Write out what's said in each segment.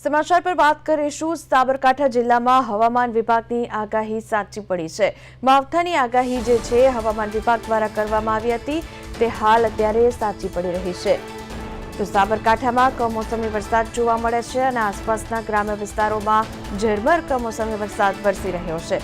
समाचार पर बात કરીશું। સાબરકાંઠા જિલ્લામાં હવામાન વિભાગની આગાહી સાચી પડી છે। માવઠાની આગાહી જે છે હવામાન વિભાગ દ્વારા કરવામાં આવી હતી તે હાલ અત્યારે સાચી પડી રહી છે। તો સાબરકાંઠામાં કમોસમી વરસાદ જોવા મળે છે અને આસપાસના ગ્રામ્ય વિસ્તારોમાં ઝરમર કમોસમી વરસાદ વરસી રહ્યો છે।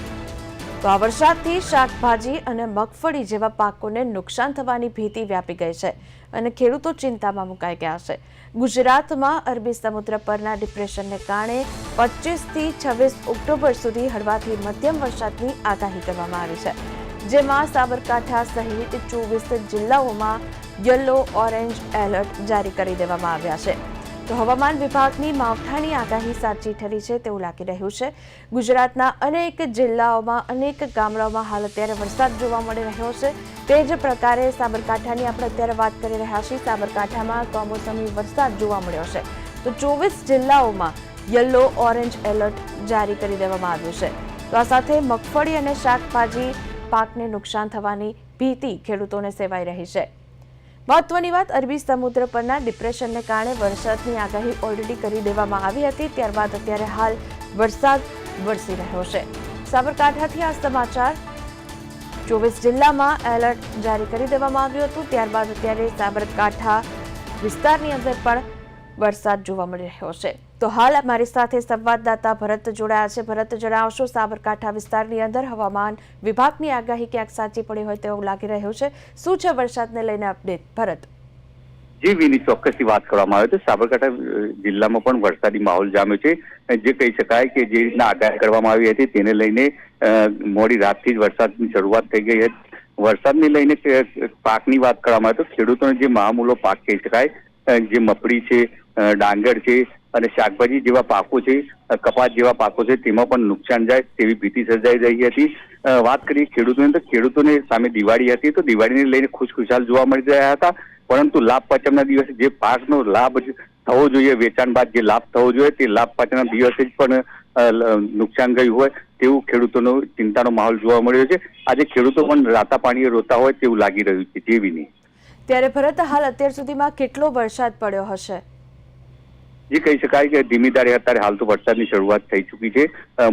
તો આ વરસાદથી શાકભાજી અને મગફળી જેવા પાકોને નુકસાન થવાની ભીતિ વ્યાપી ગઈ છે અને ખેડૂતો ચિંતામાં મુકાઈ ગયા છે। ગુજરાતમાં અરબી સમુદ્ર પરના ડિપ્રેશનને કારણે 25 થી 26 ઓક્ટોબર સુધી હળવાથી મધ્યમ વરસાદની આગાહી કરવામાં આવી છે, જેમાં સાબરકાંઠા સહિત 24 જિલ્લાઓમાં યલો ઓરેન્જ એલર્ટ જારી કરી દેવામાં આવ્યા છે। તો હવામાન વિભાગની માવઠાની આગાહી સાચી ઠરી છે તેવું લાગી રહ્યું છે। ગુજરાતના અનેક જિલ્લાઓમાં અનેક ગામડાઓમાં હાલ અત્યારે વરસાદ જોવા મળી રહ્યો છે। તે જ પ્રકારે સાબરકાંઠાની આપણે અત્યારે વાત કરી રહ્યા છીએ। સાબરકાંઠામાં કમોસમી વરસાદ જોવા મળ્યો છે। તો 24 જિલ્લાઓમાં યલો ઓરેન્જ એલર્ટ જારી કરી દેવામાં આવ્યું છે। તો આ સાથે મગફળી અને શાકભાજી પાકને નુકસાન થવાની ભીતિ ખેડૂતોને સેવાઈ રહી છે। મહત્વની વાત, અરબી સમુદ્ર પરના ડિપ્રેશનને કારણે વરસાદની આગાહી ઓલરેડી કરી દેવામાં આવી હતી, ત્યારબાદ અત્યારે હાલ વરસાદ વરસી રહ્યો છે। સાબરકાંઠાથી આ સમાચાર। 24 જિલ્લામાં એલર્ટ જારી કરી દેવામાં આવ્યું હતું, ત્યારબાદ અત્યારે સાબરકાંઠા વિસ્તારની અંદર પણ વરસાદ જોવા મળી રહ્યો છે। તો હાલ મારી સાથે સંવાદદાતા ભરત જોડાયા છે। ભરત, જણાવશો, સાબરકાંઠા વિસ્તારની અંદર હવામાન વિભાગની આગાહી ક્યાંક સાચી પડી હોય તેવું લાગી રહ્યું છે। શું છે વરસાદને લઈને અપડેટ, ભરત? જી વિની, ચોક્કસથી વાત કરવામાં આવે તો સાબરકાંઠા જિલ્લામાં પણ વરસાદી માહોલ જામ્યો છે। જે કહી શકાય કે જે રીતના આગાહી કરવામાં આવી હતી તેને લઈને મોડી રાતથી જ વરસાદની શરૂઆત થઈ ગઈ હતી। વરસાદને લઈને પાકની વાત કરવામાં આવે તો ખેડૂતોને જે મહામૂલો પાક કહી શકાય, જે મગફળી છે, ડાંગર છે અને શાકભાજી જેવા પાકો છે, કપાસ જેવા પાકો છે, તેમાં પણ નુકસાન જાય તેવી ભીતિ સર્જાઈ રહી હતી। વાત કરીએ ખેડૂતોને તો ખેડૂતોને સામે દિવાળી હતી, તો દિવાળીને લઈને ખુશખુશાલ જોવા મળી રહ્યા હતા, પરંતુ લાભ પાંચમના દિવસે જે પાકનો લાભ થવો જોઈએ, વેચાણ બાદ જે લાભ થવો જોઈએ તે લાભ પાંચમના દિવસે જ પણ નુકસાન ગયું હોય તેવું ખેડૂતોનો ચિંતાનો માહોલ જોવા મળ્યો છે। આજે ખેડૂતો પણ રાતા પાણીએ રોતા હોય તેવું લાગી રહ્યું છે। જેવી નહીં ત્યારે ભરત, હાલ અત્યાર સુધીમાં કેટલો વરસાદ પડ્યો હશે? જે કહી શકાય કે ધીમી ધારે અત્યારે હાલ તો વરસાદની શરૂઆત થઈ ચૂકી છે।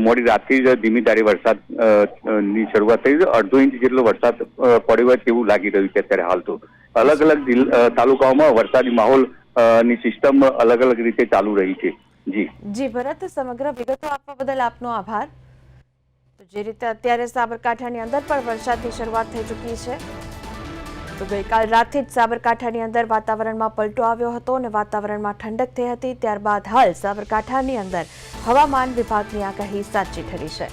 મોડી રાતથી જ ધીમી ધારે વરસાદની શરૂઆત થઈ છે। 1.5 ઇંચ જેટલો વરસાદ પડ્યો હોય તેવું લાગી રહ્યું છે। અત્યારે હાલ તો અલગ અલગ તાલુકાઓમાં વરસાદી માહોલ ની સિસ્ટમ અલગ અલગ રીતે ચાલુ રહી છે। જી ભરત, સમગ્ર વિગતો આપવા બદલ આપનો આભાર। તો જે રીતે અત્યારે સાબરકાંઠાની અંદર પણ વરસાદની શરૂઆત થઈ ચૂકી છે, તો ગઈકાલ રાતથી જ સાબરકાંઠાની અંદર વાતાવરણમાં પલટો આવ્યો હતો અને વાતાવરણમાં ઠંડક થઈ હતી, ત્યારબાદ હાલ સાબરકાંઠાની અંદર હવામાન વિભાગની આગાહી સાચી ઠરી છે।